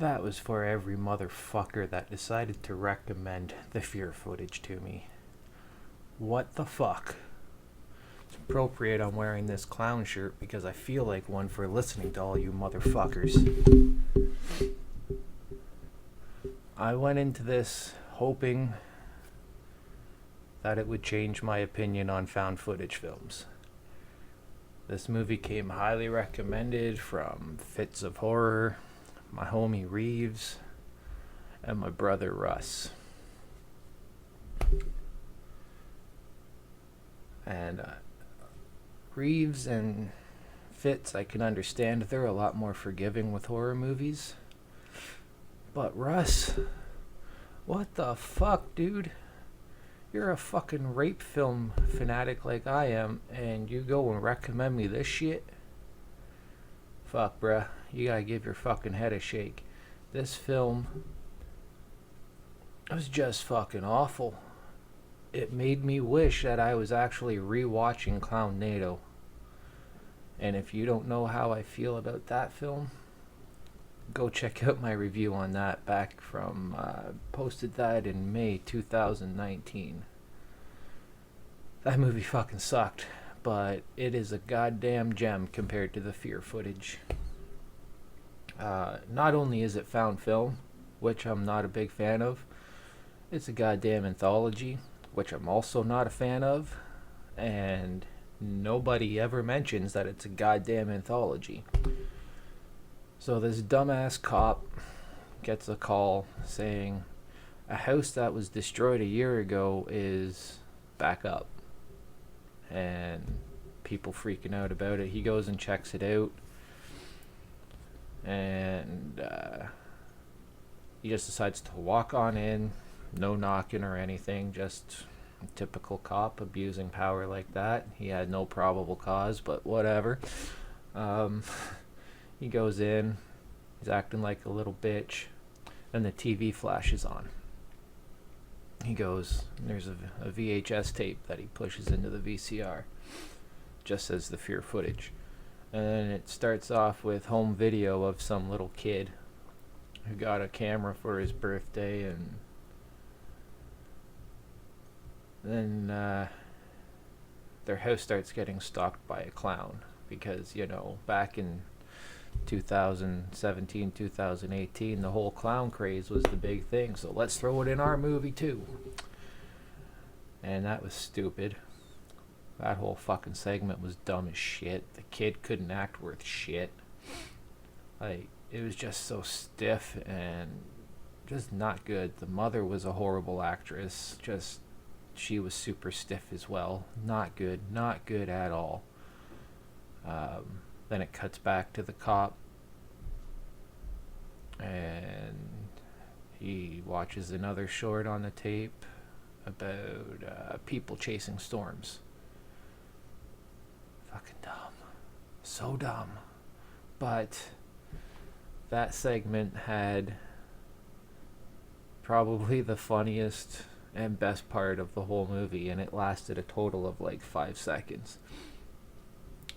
That was for every motherfucker that decided to recommend the fear footage to me. What the fuck? It's appropriate I'm wearing this clown shirt because I feel like one for listening to all you motherfuckers. I went into this hoping that it would change my opinion on found footage films. This movie came highly recommended from Fits of Horror, my homie Reeves, and my brother Russ. And Reeves and Fitz, I can understand, they're a lot more forgiving with horror movies. But Russ, what the fuck, dude? You're a fucking rape film fanatic like I am, and you go and recommend me this shit? Fuck, bruh. You gotta give your fucking head a shake. This film was just fucking awful. It made me wish that I was actually rewatching Clownado. And if you don't know how I feel about that film, go check out my review on that back from, posted that in May 2019. That movie fucking sucked, but it is a goddamn gem compared to the fear footage. Not only is it found film, which I'm not a big fan of, it's a goddamn anthology, which I'm also not a fan of, and nobody ever mentions that it's a goddamn anthology. So this dumbass cop gets a call saying a house that was destroyed a year ago is back up. And people freaking out about it. He goes and checks it out. And he just decides to walk on in. No knocking or anything. Just a typical cop abusing power like that. He had no probable cause, but whatever. He goes in, he's acting like a little bitch, and the TV flashes on. He goes, there's a VHS tape that he pushes into the VCR, just as the fear footage. And then it starts off with home video of some little kid who got a camera for his birthday, and then their house starts getting stalked by a clown because, you know, back in 2017, 2018, the whole clown craze was the big thing, so let's throw it in our movie too. And that was stupid. That whole fucking segment was dumb as shit. The kid couldn't act worth shit. Like, it was just so stiff and just not good. The mother was a horrible actress. Just, she was super stiff as well. Not good at all. Then it cuts back to the cop, and he watches another short on the tape about people chasing storms. Fucking dumb. So dumb. But that segment had probably the funniest and best part of the whole movie, and it lasted a total of like 5 seconds.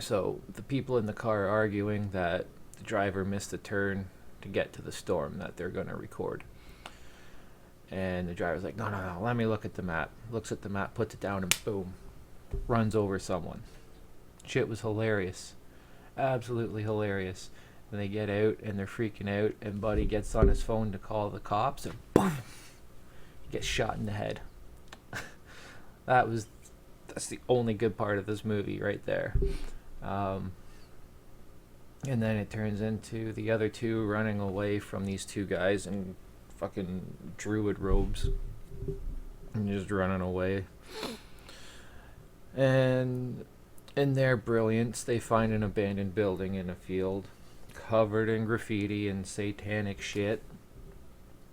So the people in the car are arguing that the driver missed a turn to get to the storm that they're going to record. And the driver's like, no, let me look at the map. Looks at the map, puts it down, and boom, runs over someone. Shit was hilarious. Absolutely hilarious. And they get out, and they're freaking out, and Buddy gets on his phone to call the cops, and boom, he gets shot in the head. That's the only good part of this movie right there. And then it turns into the other two running away from these two guys in fucking druid robes and just running away. And in their brilliance, they find an abandoned building in a field covered in graffiti and satanic shit.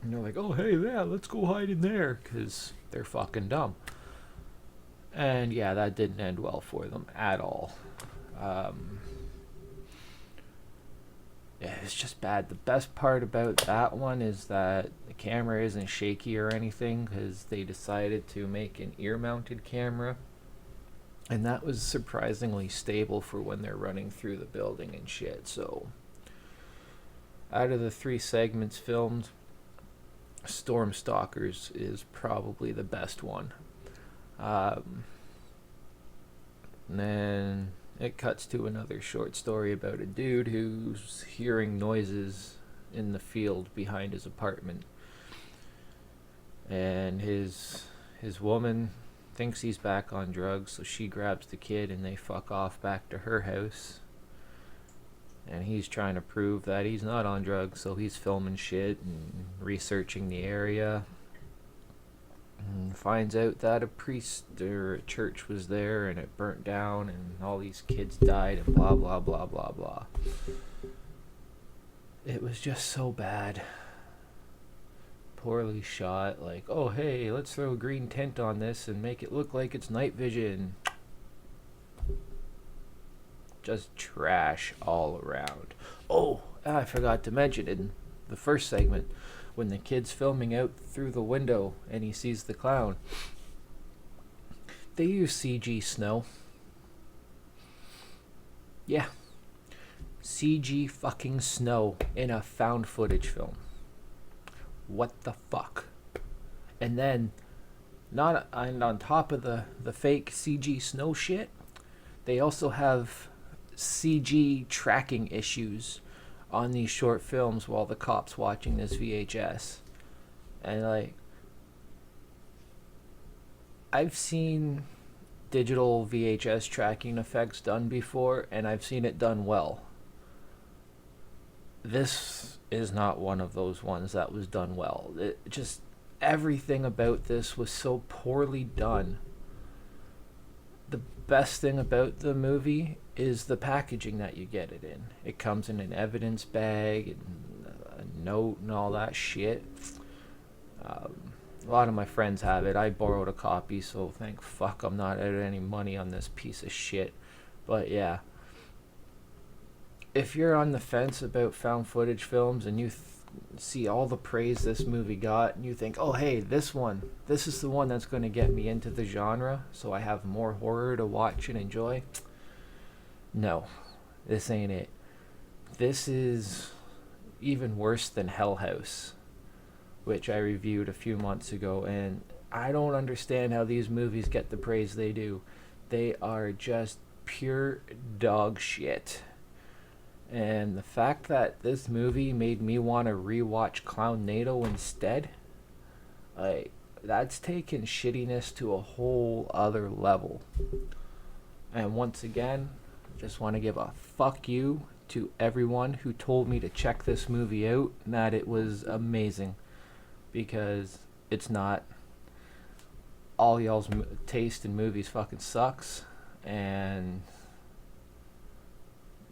And they're like, oh, hey, yeah, let's go hide in there, because they're fucking dumb. And yeah, that didn't end well for them at all. Yeah, it's just bad. The best part about that one is that the camera isn't shaky or anything, because they decided to make an ear-mounted camera, and that was surprisingly stable for when they're running through the building and shit. So Out of the 3 segments filmed, Storm Stalkers is probably the best one. And then it cuts to another short story about a dude who's hearing noises in the field behind his apartment. And his woman thinks he's back on drugs, so she grabs the kid and they fuck off back to her house. And he's trying to prove that he's not on drugs, so he's filming shit and researching the area. And finds out that a priest or a church was there and it burnt down and all these kids died and blah blah blah blah blah. It was just so bad. Poorly shot, like, oh hey, let's throw green tint on this and make it look like it's night vision. Just trash all around. Oh, I forgot to mention in the first segment, when the kid's filming out through the window and he sees the clown, they use CG snow. Yeah. CG fucking snow in a found footage film. What the fuck? And then, not and on top of the fake CG snow shit, they also have CG tracking issues on these short films while the cop's watching this VHS. And like, I've seen digital VHS tracking effects done before, and I've seen it done well. This is not one of those ones that was done well. It just, everything about this was so poorly done. The best thing about the movie is the packaging that you get it in. It comes in an evidence bag and a note and all that shit. A lot of my friends have it. I borrowed a copy, so thank fuck I'm not out any money on this piece of shit. But yeah, if you're on the fence about found footage films and you see all the praise this movie got and you think, oh hey, this is the one that's going to get me into the genre so I have more horror to watch and enjoy, no, this ain't it. This is even worse than Hell House, which I reviewed a few months ago, and I don't understand how these movies get the praise they do. They are just pure dog shit. And the fact that this movie made me want to rewatch Clownado instead, like, that's taken shittiness to a whole other level. And once again, just want to give a fuck you to everyone who told me to check this movie out and that it was amazing, because it's not. All y'all's taste in movies fucking sucks, and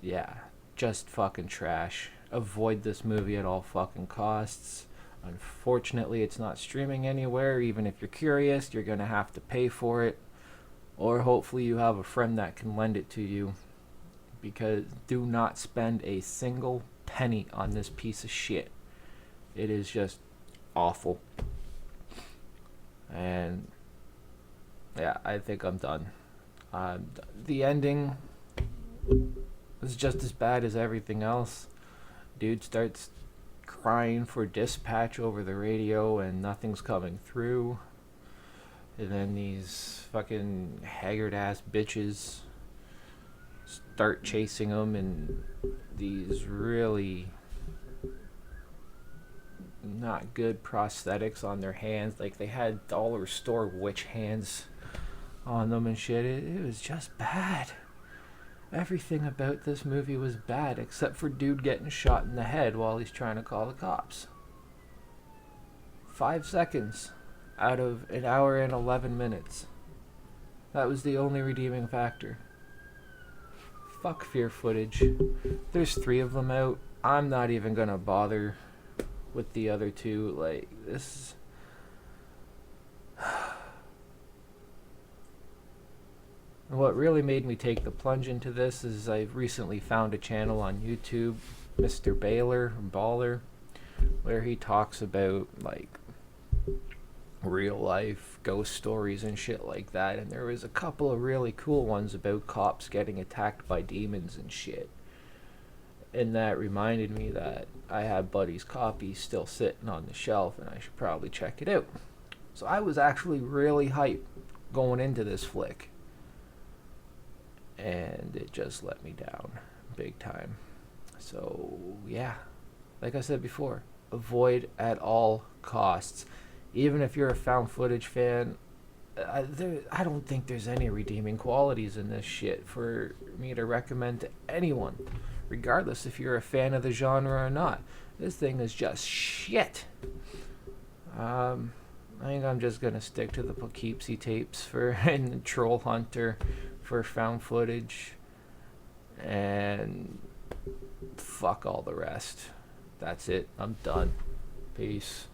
yeah, just fucking trash. Avoid this movie at all fucking costs. Unfortunately, it's not streaming anywhere. Even if you're curious, you're gonna have to pay for it, or hopefully you have a friend that can lend it to you, because do not spend a single penny on this piece of shit. It is just awful. And yeah, I think I'm done. The ending is just as bad as everything else. Dude starts crying for dispatch over the radio and nothing's coming through. And then these fucking haggard ass bitches start chasing him in these really not good prosthetics on their hands. Like, they had dollar store witch hands on them and shit. It was just bad. Everything about this movie was bad except for dude getting shot in the head while he's trying to call the cops. 5 seconds out of an hour and 11 minutes. That was the only redeeming factor. Fuck fear footage. There's 3 of them out. I'm not even gonna bother with the other 2. Like, this. What really made me take the plunge into this is I recently found a channel on YouTube, Mr. Baller, where he talks about, like, real life ghost stories and shit like that, and there was a couple of really cool ones about cops getting attacked by demons and shit. And that reminded me that I had Buddy's copy still sitting on the shelf and I should probably check it out. So I was actually really hyped going into this flick. And it just let me down big time. So, yeah, like I said before, avoid at all costs. Even if you're a found footage fan, I don't think there's any redeeming qualities in this shit for me to recommend to anyone, regardless if you're a fan of the genre or not. This thing is just shit. I think I'm just gonna stick to the Poughkeepsie tapes for and the Troll Hunter for found footage, and fuck all the rest. That's it. I'm done. Peace.